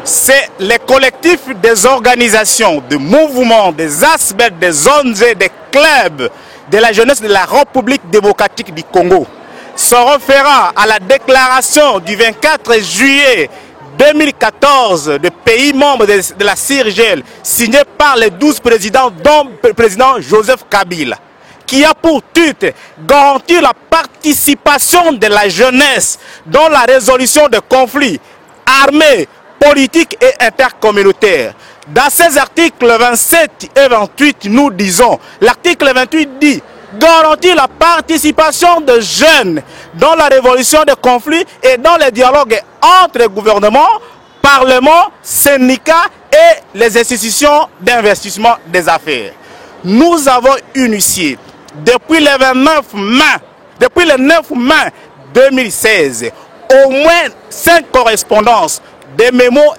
C'est les collectifs des organisations, des mouvements, des aspects, des zones et des clubs de la jeunesse de la République démocratique du Congo. Se référant à la déclaration du 24 juillet 2014 de pays membres de la CIRGL, signée par les 12 présidents, dont le président Joseph Kabila, qui a pour but garantir la participation de la jeunesse dans la résolution de conflits armés, politiques et intercommunautaires. Dans ces articles 27 et 28, nous disons, l'article 28 dit garantir la participation de jeunes dans la résolution de conflits et dans les dialogues entre gouvernements, parlements, syndicats et les institutions d'investissement des affaires. Nous avons initié depuis le 9 mai 2016 au moins 5 correspondances, des mémos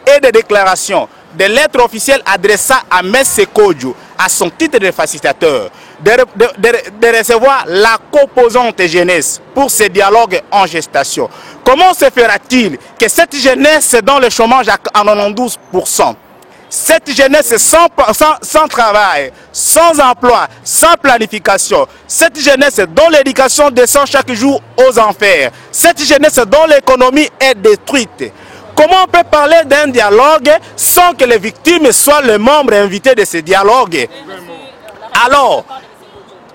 et des déclarations, des lettres officielles adressées à M. Kodjo à son titre de facilitateur, de recevoir la composante jeunesse pour ces dialogues en gestation. Comment se fera-t-il que cette jeunesse est dans le chômage à 92%? Cette jeunesse sans travail, sans emploi, sans planification. Cette jeunesse dont l'éducation descend chaque jour aux enfers. Cette jeunesse dont l'économie est détruite. Comment on peut parler d'un dialogue sans que les victimes soient les membres invités de ce dialogue? Alors,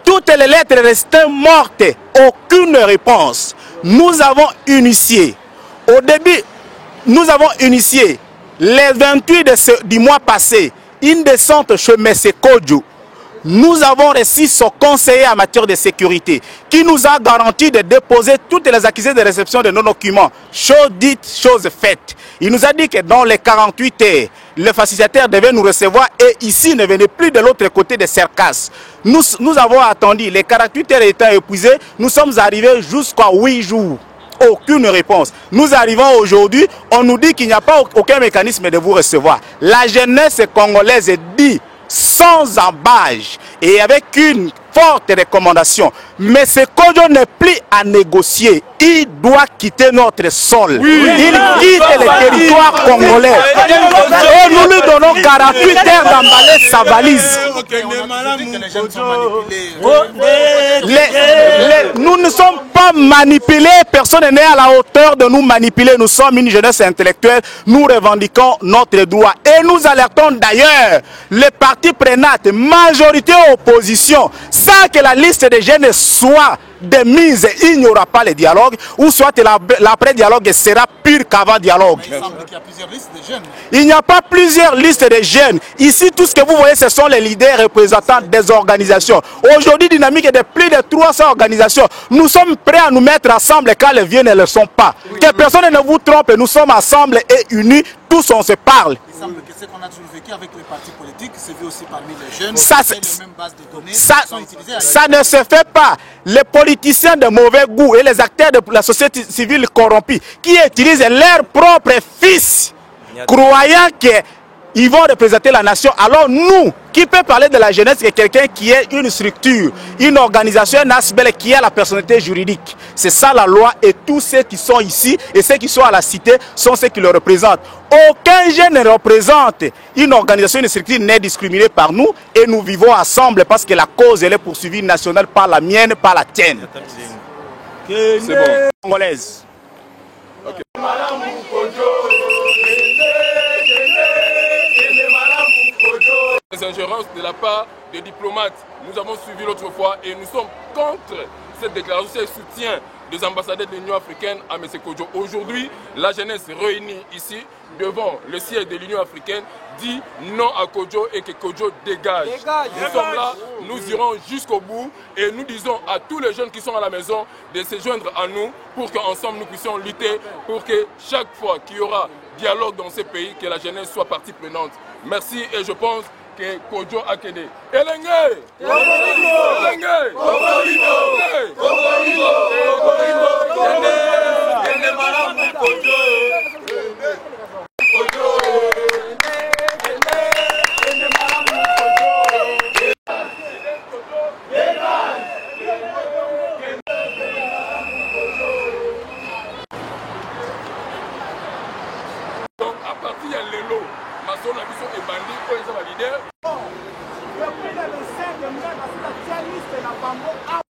toutes les lettres restaient mortes, aucune réponse. Nous avons initié, au début, nous avons initié les 28 du mois passé, une descente chez M. Kodjo. Nous avons reçu son conseiller en matière de sécurité qui nous a garanti de déposer toutes les accusés de réception de nos documents. Chose dite, chose faite. Il nous a dit que dans les 48 heures, le facilitateur devait nous recevoir et ici ne venait plus de l'autre côté de Cercas. Nous avons attendu, les 48 heures étant épuisées, nous sommes arrivés jusqu'à 8 jours. Aucune réponse. Nous arrivons aujourd'hui, on nous dit qu'il n'y a pas aucun mécanisme de vous recevoir. La jeunesse congolaise dit sans embâche et avec une forte recommandation. Mais ce Kodjo n'est plus à négocier. Il doit quitter notre sol. Oui. Il quitte le territoire congolais. Et nous lui donnons 48 heures d'emballer sa valise. Nous ne sommes pas manipulés. Personne n'est à la hauteur de nous manipuler. Nous sommes une jeunesse intellectuelle. Nous revendiquons notre droit. Et nous alertons d'ailleurs les partis prenantes, majorité opposition, sans que la liste des jeunes soit démise, il n'y aura pas le dialogue, ou soit l'après-dialogue sera pire qu'avant dialogue. Il semble qu'il y a plusieurs listes de jeunes. Il n'y a pas plusieurs listes de jeunes. Ici, tout ce que vous voyez, ce sont les leaders représentants des organisations. Aujourd'hui, Dynamique est de plus de 300 organisations. Nous sommes prêts à nous mettre ensemble quand les vieux ne le sont pas. Que personne ne vous trompe, nous sommes ensemble et unis, tous on se parle. Il semble que ce qu'on a toujours vécu avec les partis politiques, c'est vu aussi parmi les jeunes. Ça, les mêmes bases de données sont utilisées ça ne se fait pas. Les politiciens de mauvais goût et les acteurs de la société civile corrompus qui utilisent leurs propres fils, croyant qu'ils vont représenter la nation. Alors nous, qui peut parler de la jeunesse, c'est quelqu'un qui est une structure, une organisation, un aspect qui a la personnalité juridique. C'est ça la loi et tous ceux qui sont ici et ceux qui sont à la cité sont ceux qui le représentent. Aucun jeune ne représente une organisation, une structure n'est discriminée par nous et nous vivons ensemble parce que la cause elle est poursuivie nationale par la mienne, par la tienne. C'est bon. Congolaise. Okay. Les ingérences de la part des diplomates, nous avons suivi l'autre fois et nous sommes contre cette déclaration, ce soutien des ambassadeurs de l'Union africaine à M. Kodjo. Aujourd'hui, la jeunesse réunie ici devant le siège de l'Union africaine dit non à Kodjo et que Kodjo dégage. Nous sommes là, nous irons jusqu'au bout et nous disons à tous les jeunes qui sont à la maison de se joindre à nous pour qu'ensemble nous puissions lutter pour que chaque fois qu'il y aura dialogue dans ces pays, que la jeunesse soit partie prenante. Merci et je pense que Kodjo a quitté. Elenge! Elenge! bango